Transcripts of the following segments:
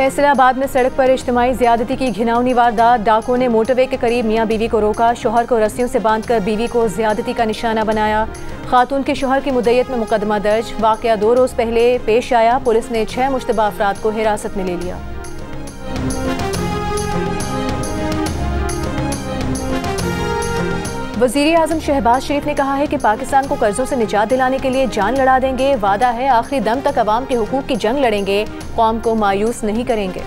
फैसलाबाद में सड़क पर इज्तिमाई ज्यादती की घिनौनी वारदात। डाकुओं ने मोटरवे के करीब मियां बीवी को रोका, शोहर को रस्सियों से बांधकर बीवी को ज्यादती का निशाना बनाया। खातून के शोहर की मुद्दत में मुकदमा दर्ज। वाकया 2 रोज पहले पेश आया। पुलिस ने 6 मुश्तबा अफराद को हिरासत में ले लिया। वज़ीर आज़म शहबाज शरीफ ने कहा है कि पाकिस्तान को कर्जों से निजात दिलाने के लिए जान लड़ा देंगे। वादा है आखिरी दम तक अवाम के हुकूक की जंग लड़ेंगे, कौम को मायूस नहीं करेंगे।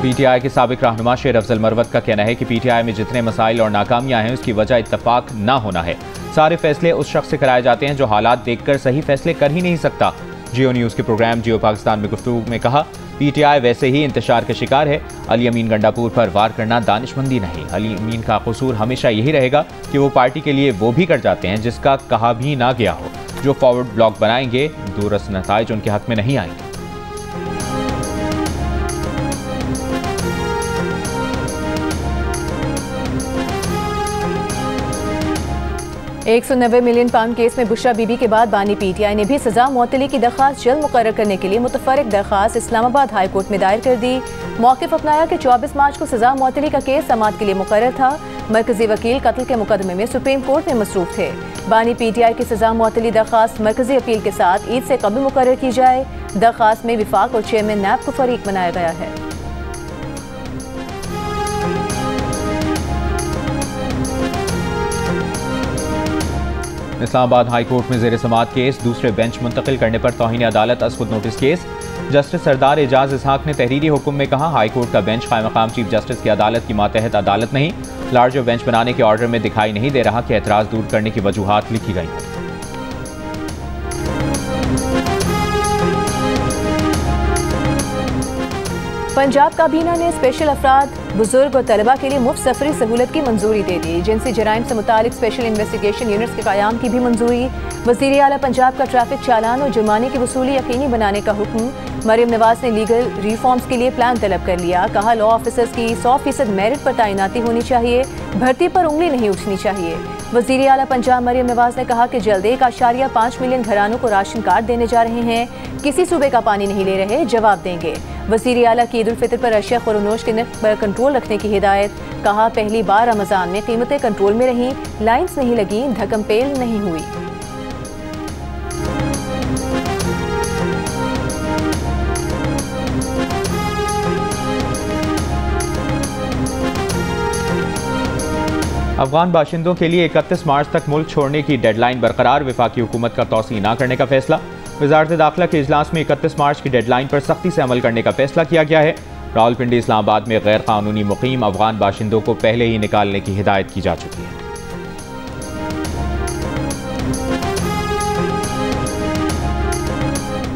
पीटीआई के साबिक रहनुमा शेर अफजल मरवत का कहना है कि पीटीआई में जितने मसाइल और नाकामियां हैं उसकी वजह इत्तफाक ना होना है। सारे फैसले उस शख्स से कराए जाते हैं जो हालात देखकर सही फैसले कर ही नहीं सकता। जियो न्यूज़ के प्रोग्राम जियो पाकिस्तान में गुफ्तगू में कहा, पीटीआई वैसे ही इंतशार का शिकार है। अली अमीन गंडापुर पर वार करना दानिशमंदी नहीं। अली अमीन का कसूर हमेशा यही रहेगा कि वो पार्टी के लिए वो भी कर जाते हैं जिसका कहा भी ना गया हो। जो फॉरवर्ड ब्लॉक बनाएंगे दूरस नताइज उनके हक में नहीं आएंगे। 190 मिलियन पाउंड केस में बुशरा बीबी के बाद बानी पीटीआई ने भी सजा मुअत्तली की दरख्वास्त जल्द मुकर्रर करने के लिए मुतफर्रिक दरख्वास्त इस्लामाबाद हाई कोर्ट में दायर कर दी। मौक़िफ़ अपनाया कि 24 मार्च को सजा मुअत्तली का केस समाअत के लिए मुकर्रर था। मरकजी वकील कत्ल के मुकदमे में सुप्रीम कोर्ट में मसरूफ थे। बानी पीटीआई की सजा मुअत्तली दरख्वास्त मरकजी अपील के साथ ईद से कबल मुकर्रर की जाए। दरख्वास्त में विफाक और चेयरमैन नैब को फरीक बनाया गया है। इस्लामाबाद हाई कोर्ट में ज़ेर समाअत केस दूसरे बेंच मुंतकिल करने पर तौहीन अदालत असखुद नोटिस केस। जस्टिस सरदार एजाज इसहाक ने तहरीरी हुक्म में कहा, हाई कोर्ट का बेंच कायम मकाम चीफ जस्टिस की अदालत की मातहत अदालत नहीं। लार्जर बेंच बनाने के ऑर्डर में दिखाई नहीं दे रहा कि एतराज़ दूर करने की वजूहात लिखी गई हैं। पंजाब काबीना ने स्पेशल अफराद, बुजुर्ग और तलबा के लिए मुफ्त सफरी सहूलत की मंजूरी दे दी। जिनसी जराइम से मुतालिक स्पेशल इन्वेस्टिगेशन यूनिट्स के क़याम की भी मंजूरी। वज़ीर आला पंजाब का ट्रैफिक चालान और जुर्माने की वसूली यकीनी बनाने का हुक्म। मरियम नवाज ने लीगल रिफॉर्म्स के लिए प्लान तलब कर लिया। कहा, लॉ ऑफिसर्स की 100% मेरिट पर तैनाती होनी चाहिए, भर्ती पर उंगली नहीं उठनी चाहिए। वज़ीर आला पंजाब मरियम नवाज ने कहा कि जल्द 1.5 मिलियन घरानों को राशन कार्ड देने जा रहे हैं। किसी सूबे का पानी नहीं ले रहे, जवाब देंगे। वज़ीर आला की ईद उल फितर पर अशिया खुरनोश के नर्ख पर कंट्रोल रखने की हिदायत। कहा, पहली बार रमज़ान में कीमतें कंट्रोल में रहीं, लाइन्स नहीं लगी, धक्कम-पेल नहीं हुई। अफगान बाशिंदों के लिए 31 मार्च तक मुल्क छोड़ने की डेडलाइन बरकरार। वफाकी हुकूमत का तौसी न करने का फैसला। वज़ारत दाखिला के इजलास में 31 मार्च की डेडलाइन पर सख्ती से अमल करने का फैसला किया गया है। रावलपिंडी इस्लामाबाद में गैर कानूनी मुकीम अफगान बाशिंदों को पहले ही निकालने की हिदायत की जा चुकी है।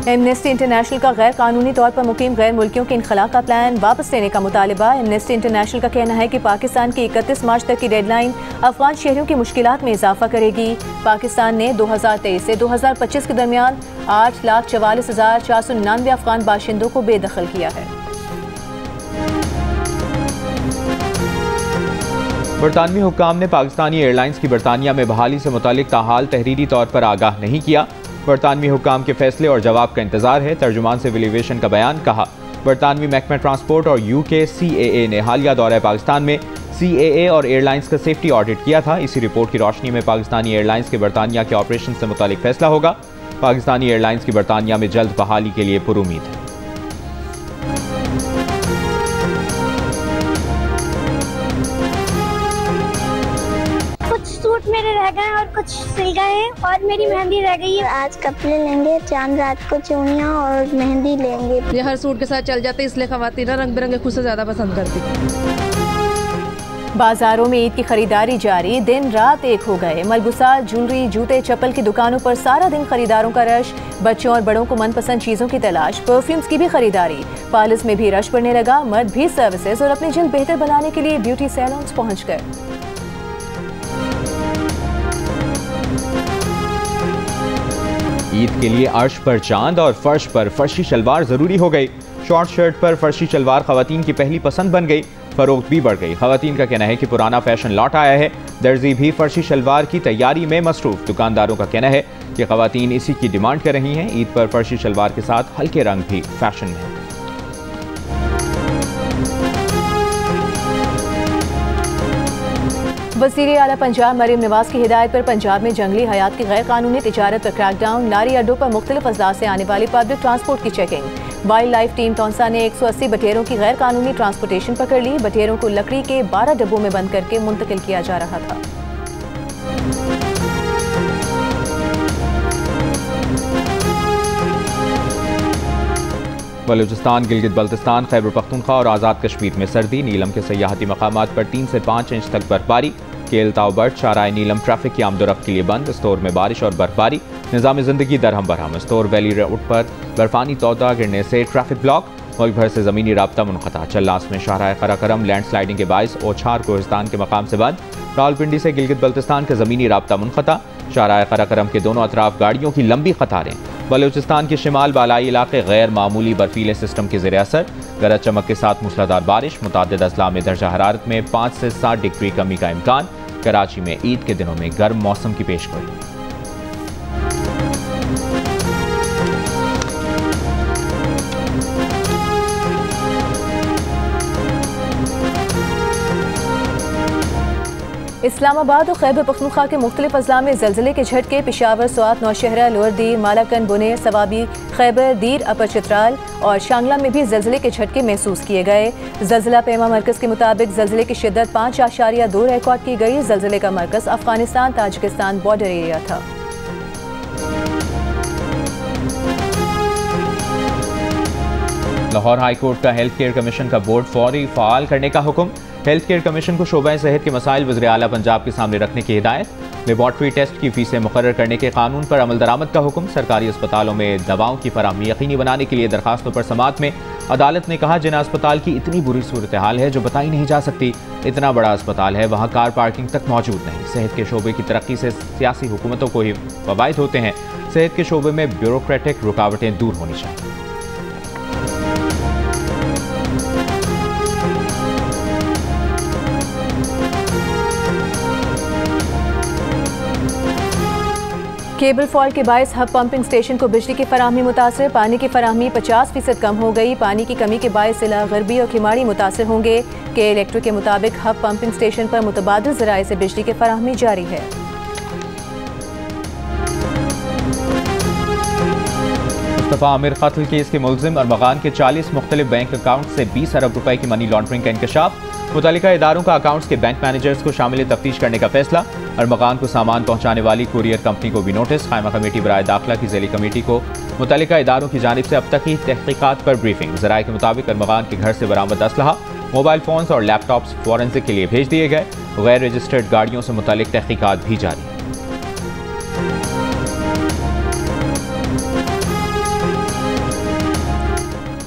एमनेस्टी इंटरनेशनल का गैर कानूनी तौर पर मुकीम गैर मुल्कियों के इनखला का प्लान वापस लेने का मुतालिबा। एमनेस्टी इंटरनेशनल का कहना है कि पाकिस्तान की 31 मार्च तक की डेडलाइन अफगान शहरियों की मुश्किलात में इजाफा करेगी। पाकिस्तान ने 2023 से 2025 के दरमियान 8,44,499 अफगान बाशिंदों को बेदखल किया है। बरतानवी हुक्काम ने पाकिस्तानी एयरलाइंस की बरतानिया में बहाली से मुतालिक ताहाल तहरीरी तौर पर आगाह नहीं किया। बरतानवी हुक्काम के फैसले और जवाब का इंतजार है। तर्जुमान सिविल एविएशन का बयान। कहा, बरतानवी महकमा ट्रांसपोर्ट और UK CAA ने हालिया दौरा पाकिस्तान में CAA और एयरलाइंस का सेफ्टी ऑडिट किया था। इसी रिपोर्ट की रोशनी में पाकिस्तानी एयरलाइंस के बरतानिया के ऑपरेशन से मुतालिक फैसला होगा। पाकिस्तानी एयरलाइंस की बरतानिया में जल्द बहाली के लिए पुरुमीद है। सूट मेरे रह गए और कुछ सिल गए हैं और मेरी मेहंदी रह गई है। आज कपड़े लेंगे, चांद रात को चूड़ियाँ और मेहंदी लेंगे। ये हर सूट के साथ चल जाते, इसलिए खवातीन रंग बिरंगे खुद से ज्यादा पसंद करती। बाजारों में ईद की खरीदारी जारी। दिन रात एक हो गए। मलबूसात, ज्वेलरी, जूते, चप्पल की दुकानों पर सारा दिन खरीदारों का रश। बच्चों और बड़ों को मनपसंद चीजों की तलाश। परफ्यूम्स की भी खरीदारी। पार्लर्स में भी रश बढ़ने लगा। मर्द भी सर्विसेज और अपनी जल्द बेहतर बनाने के लिए ब्यूटी सैलून्स पहुंच गए। ईद के लिए अर्श पर चांद और फर्श पर फर्शी शलवार जरूरी हो गई। शॉर्ट शर्ट पर फर्शी शलवार खवातीन की पहली पसंद बन गई। फरोख्त भी बढ़ गई। खवातीन का कहना है कि पुराना फैशन लौट आया है। दर्जी भी फर्शी शलवार की तैयारी में मसरूफ। दुकानदारों का कहना है कि खवातीन इसी की डिमांड कर रही हैं। ईद पर फर्शी शलवार के साथ हल्के रंग भी फैशन में है। वज़ीर आला पंजाब मरीम नवाज की हिदायत पर पंजाब में जंगली हयात की गैर कानूनी तिजारत पर क्रैकडाउन, लारी अड्डों पर मुख्तलिफ अजला से आने वाली पब्लिक ट्रांसपोर्ट की चेकिंग। वाइल्ड लाइफ टीम तौंसा ने 180 बटेरों की गैर कानूनी ट्रांसपोर्टेशन पकड़ ली। बटेरों को लकड़ी के 12 डब्बों में बंद करके मुंतकिल किया जा रहा था। बलूचिस्तान, गिलगित बल्तिस्तान, खैबर पख्तूनख्वा और आज़ाद कश्मीर में सर्दी। नीलम के सयाहती मकामात पर 3 से 5 इंच तक बर्फबारी। केल ताउबर्ट शाहराह नीलम ट्रैफिक की आमदोरफ्त के लिए बंद। स्टोर में बारिश और बर्फबारी, निज़ाम ज़िंदगी दरहम बरहम। स्टोर वैली रोड पर बर्फानी तौदा गिरने से ट्रैफिक ब्लॉक। मुल्क भर से ज़मीनी राब्ता मुनक़ता। चल्लास में शाहराह कराकरम लैंडस्लाइडिंग के बाइस ओछार कोहिस्तान के मकाम से बंद। रावलपिंडी से गिलगित बल्तिस्तान का ज़मीनी राब्ता मुनक़ता। शाहराह कराकरम के दोनों अतराफ गाड़ियों की लंबी कतारें। बलूचिस्तान के शिमाल बालाई इलाके गैर मामूली बर्फीले सिस्टम के ज़ेर असर। गरज चमक के साथ मूसलाधार बारिश। मुतादिद अजला में दर्जा हरारत में 5 से 7 डिग्री कमी का इम्कान। कराची में ईद के दिनों में गर्म मौसम की पेशगोई। इस्लामाबाद और खैबर पख्तूनख्वा के मुख्तलिफ अजला में ज़लज़ले के झटके। पेशावर, स्वात, नौशहरा, लोअर दीर, मालाकन, बुने, सवाबी, खैबर, दीर, अपर चित्राल और शांगला में भी ज़लज़ले के झटके महसूस किए गए। ज़लज़ला पैमा मरकज़ के मुताबिक ज़लज़ले की शिद्दत 5.2 रिकॉर्ड की गई। ज़लज़ले का मरकज़ अफगानिस्तान ताजिकिस्तान बॉर्डर एरिया था। लाहौर हाई कोर्ट का हेल्थ केयर कमीशन का बोर्ड फौरी फ़ाल करने का हुक्म। हेल्थ केयर कमीशन को शोबा सेहत के मसाइल वज़ीर आला पंजाब के सामने रखने की हिदायत। लेबॉर्ट्री टेस्ट की फीसें मुकर्रर करने के कानून पर अमल दरामद का हुक्म। सरकारी अस्पतालों में दवाओं की फराहमी यकीनी बनाने के लिए दरखास्तों पर समाअत में अदालत ने कहा, जिन अस्पताल की इतनी बुरी सूरत हाल है जो बताई नहीं जा सकती, इतना बड़ा अस्पताल है वहाँ कार पार्किंग तक मौजूद नहीं। सेहत के शोबे की तरक्की से सियासी हुकूमतों को ही फ़वाइद होते हैं। सेहत के शोबे में ब्यूरोक्रेटिक रुकावटें दूर होनी चाहिए। केबल फॉल्ट के बायस हब पंपिंग स्टेशन को बिजली की फराहमी मुतासर। पानी की फराहमी 50% कम हो गई। पानी की कमी के बायस जिला गरबी और खिमाड़ी मुतासर होंगे। के इलेक्ट्रिक के मुताबिक हब पंपिंग स्टेशन पर मुतबादिल ज़राए से बिजली की फराहमी जारी है। मुस्तफ़ा आमिर कत्ल केस के मुलजिम अरमगान के 40 मुख्तलिफ बैंक अकाउंट से 20 अरब रुपए की मनी लॉन्ड्रिंग का इंकशाफ। मुतल्लिका इदारों का अकाउंट्स के बैंक मैनेजर्स को शामिल तफ्तीश करने का फैसला। अरमगान को सामान पहुंचाने वाली कुरियर कंपनी को भी नोटिस। कायमा कमेटी बराए दाखिला की ज़ैली कमेटी को मुतल्लिका इदारों की जानिब से अब तक की तहकीकात पर ब्रीफिंग। ज़राए के मुताबिक अरमगान के घर से बरामद असलहा, मोबाइल फ़ोन्स और लैपटॉप्स फॉरेंसिक के लिए भेज दिए गए। गैर रजिस्टर्ड गाड़ियों से मुतल्लिक तहकीकात भी जारी।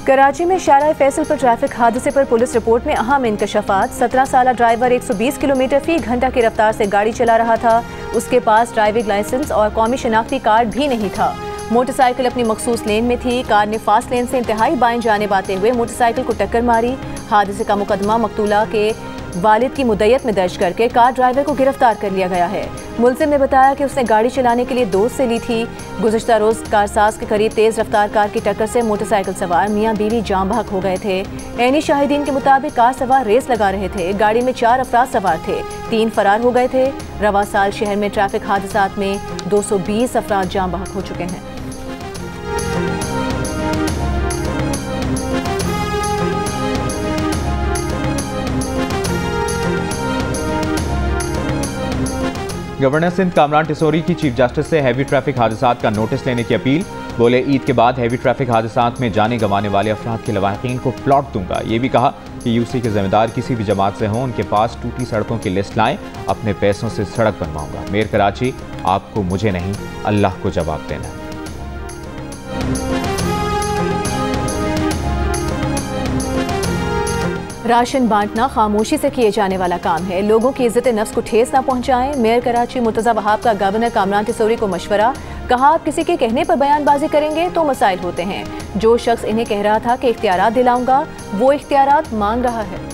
कराची में शाहराह फैसल पर ट्रैफिक हादसे पर पुलिस रिपोर्ट में अहम इंकशाफात। 17 साला ड्राइवर 120 किलोमीटर फी घंटा की रफ्तार से गाड़ी चला रहा था। उसके पास ड्राइविंग लाइसेंस और कौमी शनाख्ती कार्ड भी नहीं था। मोटरसाइकिल अपनी मखसूस लेन में थी। कार ने फास्ट लेन से इंतहाई बाएं जाने आते हुए मोटरसाइकिल को टक्कर मारी। हादसे का मुकदमा मकतूला के वालिद की मुद्दत में दर्ज करके कार ड्राइवर को गिरफ्तार कर लिया गया है। मुलजिम ने बताया कि उसने गाड़ी चलाने के लिए दोस्त से ली थी। गुज़श्ता रोज़ कारसाज के करीब तेज़ रफ्तार कार की टक्कर से मोटरसाइकिल सवार मियां बीवी जाम बहक हो गए थे। ऐनी शाहिदीन के मुताबिक कार सवार रेस लगा रहे थे। गाड़ी में 4 अफराद सवार थे, 3 फरार हो गए थे। रवा साल शहर में ट्रैफिक हादसात में 220 अफराद जाम बहक हो चुके हैं। गवर्नर सिंध कामरान टिसोरी की चीफ जस्टिस से हैवी ट्रैफिक हादसात का नोटिस लेने की अपील। बोले, ईद के बाद हैवी ट्रैफिक हादसात में जाने गंवाने वाले अफराद के लवाहिकीन को प्लॉट दूंगा। ये भी कहा कि यूसी के जिम्मेदार किसी भी जमात से हों, उनके पास टूटी सड़कों की लिस्ट लाएं, अपने पैसों से सड़क बनवाऊंगा। मेयर कराची, आपको मुझे नहीं अल्लाह को जवाब देना है। राशन बांटना खामोशी से किए जाने वाला काम है। लोगों की इज्जत नफ्स को ठेस ना पहुंचाएं। मेयर कराची मुर्तज़ा वहाब का गवर्नर कामरान टिसोरी को मशवरा। कहा, आप किसी के कहने पर बयानबाजी करेंगे तो मसाइल होते हैं। जो शख्स इन्हें कह रहा था कि इख्तियारात दिलाऊंगा, वो इख्तियारात मांग रहा है।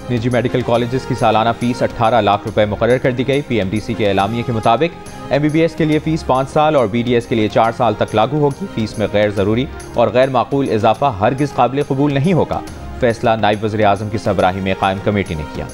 निजी मेडिकल कॉलेजेस की सालाना फीस 18 लाख रुपए मुकर्रर कर दी गई। पीएमडीसी के एलामिये के मुताबिक एमबीबीएस के लिए फीस 5 साल और बीडीएस के लिए 4 साल तक लागू होगी। फीस में गैर ज़रूरी और गैर माकूल इजाफा हरगिज़ काबिल कबूल नहीं होगा। फैसला नायब वज़ीर आज़म की सरबराही में कायम कमेटी ने किया।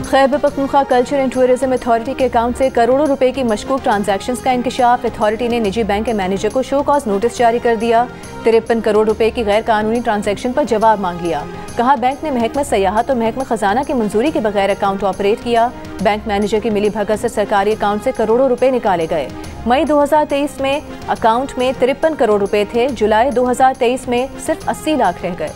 Khyber Pakhtunkhwa culture and tourism authority के अकाउंट से करोड़ों रुपए की मशकूक ट्रांजैक्शंस का इंकशाफ। अथॉरिटी ने निजी बैंक के मैनेजर को शो कॉज नोटिस जारी कर दिया। 53 करोड़ रुपए की गैर कानूनी ट्रांजैक्शन पर जवाब मांग लिया। कहा बैंक ने महकमा सयाहत और महकमा खजाना की मंजूरी के बगैर अकाउंट ऑपरेट किया। बैंक मैनेजर की मिली भगत से सरकारी अकाउंट से करोड़ों रुपए निकाले गए। मई 2023 में अकाउंट में 53 करोड़ रुपए थे। जुलाई 2023 में सिर्फ 80 लाख रह गए।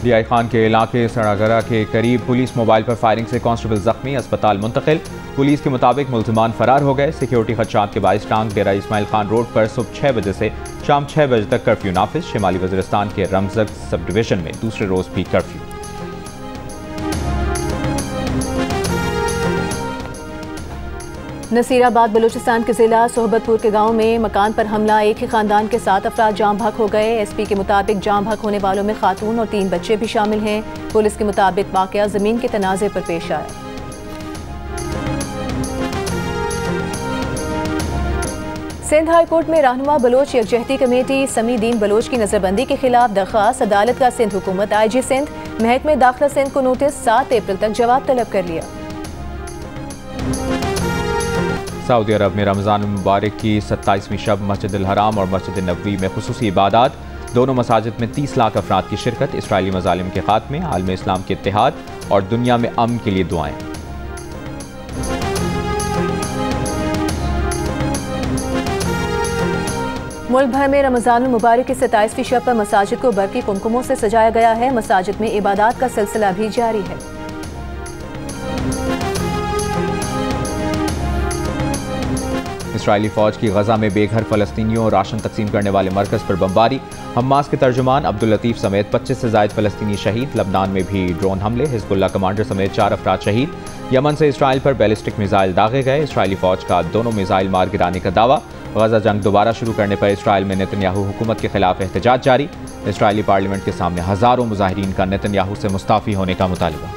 डीआई खान के इलाके सड़ागरा के करीब पुलिस मोबाइल पर फायरिंग से कांस्टेबल जख्मी, अस्पताल मुंतकिल। पुलिस के मुताबिक मुल्जिमान फरार हो गए। सिक्योरिटी खदशात के बाइस टांग डेरा इस्माइल खान रोड पर सुबह 6 बजे से शाम 6 बजे तक कर्फ्यू नाफिज। शिमाली वज़ीरिस्तान के रमज़ग सब डिवीजन में दूसरे रोज भी कर्फ्यू। नसीराबाद बलूचिस्तान के जिला सोहबतपुर के गांव में मकान पर हमला, एक ही खानदान के 7 अफराद जाम भाग हो गए। एसपी के मुताबिक जाम भाग होने वालों में खातून और 3 बच्चे भी शामिल हैं। पुलिस के मुताबिक वाकया जमीन के तनाज़े पर पेश आया। सिंध हाई कोर्ट में रहनुमा बलोच यकजहती कमेटी समी दीन बलोच की नजरबंदी के खिलाफ दरख्वास्त। अदालत का सिंध हुकूमत, IG सिंध, महकमे दाखिला सिंध को नोटिस, 7 अप्रैल तक जवाब तलब कर लिया। सऊदी अरब में रमज़ान मुबारक की 27वीं शब मस्जिद अल हराम और मस्जिद नबवी में खुसूसी इबादत। दोनों मसाजिद में 30 लाख अफराद की शिरकत। इसराइली मज़ालिम के खात्मे, आलम इस्लाम के इत्तेहाद और दुनिया में अमन के लिए दुआएं। मुल्क भर में रमज़ान मुबारक की 27वीं शब पर मसाजिद को बरकी कुमकुमों से सजाया गया है। मसाजिद में इबादत का सिलसिला भी जारी है। इसराइली फौज की गजा में बेघर फलस्तीनियों और राशन तकसीम करने वाले मरकज़ पर बमबारी। हमास के तर्जुमान अब्दुल लतीफ़ समेत 25 से ज़ायद फलस्तीनी शहीद। लबनान में भी ड्रोन हमले, हिज़्बुल्लाह कमांडर समेत 4 अफराद शहीद। यमन से इसराइल पर बैलिस्टिक मिसाइल दागे गए। इसराइली फौज का दोनों मिसाइल मार गिराने का दावा। गजा जंग दोबारा शुरू करने पर इसराइल में नेतन्याहू हुकूमत के खिलाफ एहतजाज जारी। इसराइली पार्लियामेंट के सामने हज़ारों मुजाहिरीन का नेतन्याहू से मुस्ताफ़ी होने का मुतालबा।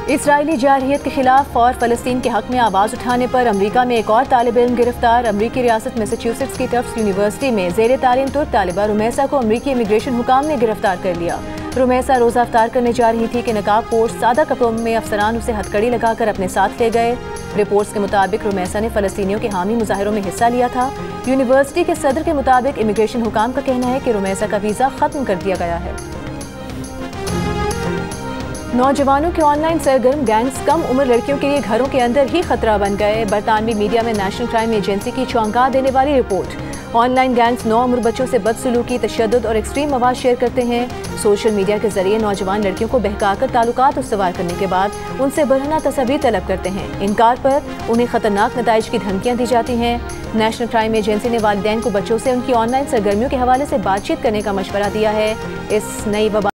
इसराइली जारहियत के खिलाफ और फ़लस्तीन के हक में आवाज़ उठाने पर अमरीका में एक और तालिब इल्म गिरफ्तार। अमरीकी रियासत मैसाचुसेट्स की टफ्ट्स यूनिवर्सिटी में ज़ेरे तालीम तुर्क तालिबा रुमैसा को अमरीकी इमिग्रेशन हुकाम ने गिरफ्तार कर लिया। रुमैसा रोज़ा अफ्तार करने जा रही थी कि नकाब पोश सादा कपड़ों में अफसरान उसे हथकड़ी लगाकर अपने साथ ले गए। रिपोर्ट्स के मुताबिक रुमैसा ने फ़लस्तीनियों के हामी मुजाहिरों में हिस्सा लिया था। यूनिवर्सिटी के सदर के मुताबिक इमिग्रेशन हुकाम का कहना है कि रुमैसा का वीज़ा ख़त्म कर दिया गया है। नौजवानों के ऑनलाइन सरगर्म गैंग्स कम उम्र लड़कियों के लिए घरों के अंदर ही खतरा बन गए। बरतानवी मीडिया में नेशनल क्राइम एजेंसी की चौंका देने वाली रिपोर्ट। ऑनलाइन गैंग्स 9 उम्र बच्चों से बदसलूकी, तशद्दुद और एक्सट्रीम मवाद शेयर करते हैं। सोशल मीडिया के जरिए नौजवान लड़कियों को बहकाकर ताल्लुकात उस्तवार करने के बाद उनसे बरहना तस्वीर तलब करते हैं। इनकार पर उन्हें खतरनाक नताइज की धमकियाँ दी जाती हैं। नेशनल क्राइम एजेंसी ने वालिदैन को बच्चों से उनकी ऑनलाइन सरगर्मियों के हवाले से बातचीत करने का मशवरा दिया है। इस नई वबा